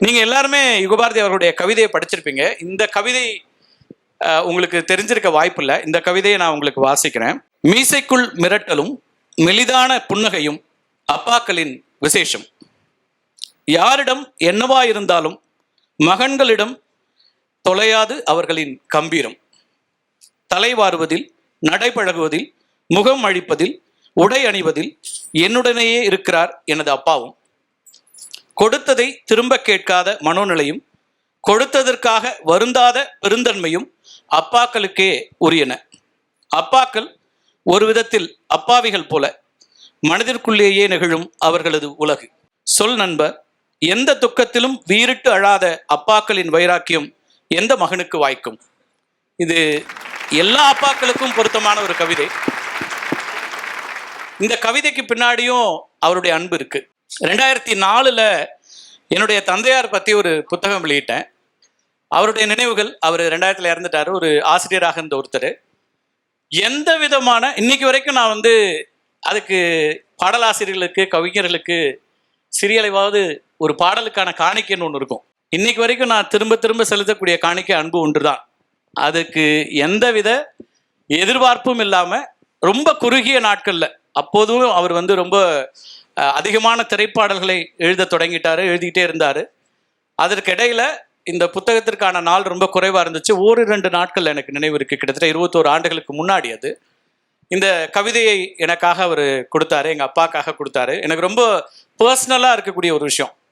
நீங்க எல்லாருமே யுகபாரதி அவர்களுடைய கவிதையை படிச்சிருப்பீங்க. இந்த கவிதை உங்களுக்கு தெரிஞ்சிருக்க வாய்ப்பு இல்லை. இந்த கவிதையை நான் உங்களுக்கு வாசிக்கிறேன். மீசைக்குள் மிரட்டலும் மெலிதான புன்னகையும் அப்பாக்களின் விசேஷம். யாரிடம் என்னவா இருந்தாலும் மகன்களிடம் தொலையாது அவர்களின் கம்பீரம். தலைவாறுவதில், நடைபழகுவதில், முகம் அழிப்பதில், உடை அணிவதில் என்னுடனேயே இருக்கிறார் எனது அப்பாவும். கொடுத்ததை திரும்ப கேட்காத மனோநிலையும் கொடுத்ததற்காக வருந்தாத பெருந்தன்மையும் அப்பாக்களுக்கே உரியன. அப்பாக்கள் ஒரு விதத்தில் அப்பாவிகள் போல மனதிற்குள்ளேயே நிகழும் அவர்களது உலகு. சொல் நண்பர், எந்த துக்கத்திலும் வீறிட்டு அழாத அப்பாக்களின் வைராக்கியம் எந்த மகனுக்கு வாய்க்கும்? இது எல்லா அப்பாக்களுக்கும் பொருத்தமான ஒரு கவிதை. இந்த கவிதைக்கு பின்னாடியும் அவருடைய அன்பு இருக்கு. 2004 என்னுடைய தந்தையார் பற்றி ஒரு புத்தகம் வெளியிட்டேன். அவருடைய நினைவுகள். அவர் 2000 இறந்துட்டார். ஒரு ஆசிரியராக இருந்த ஒருத்தர். எந்த விதமான இன்னைக்கு வரைக்கும் நான் அதுக்கு பாடலாசிரியர்களுக்கு, கவிஞர்களுக்கு சிறியளவாவது ஒரு பாடலுக்கான காணிக்கைன்னு ஒன்று இருக்கும். இன்னைக்கு வரைக்கும் நான் திரும்ப திரும்ப செலுத்தக்கூடிய காணிக்கை அன்பு ஒன்று தான். அதுக்கு எந்தவித எதிர்பார்ப்பும் இல்லாமல் ரொம்ப குறுகிய நாட்களில், அப்போதும் அவர் ரொம்ப அதிகமான திரைப்பாடல்களை எழுத தொடங்கிட்டாரு, எழுதிக்கிட்டே இருந்தார். அதற்கிடையில் இந்த புத்தகத்திற்கான நாள் ரொம்ப குறைவாக இருந்துச்சு. 1-2 நாட்கள் எனக்கு நினைவு இருக்குது. கிட்டத்தட்ட 21 ஆண்டுகளுக்கு முன்னாடி அது. இந்த கவிதையை எனக்காக அவர் கொடுத்தாரு, எங்கள் அப்பாக்காக கொடுத்தாரு. எனக்கு ரொம்ப பர்சனலாக இருக்கக்கூடிய ஒரு விஷயம்.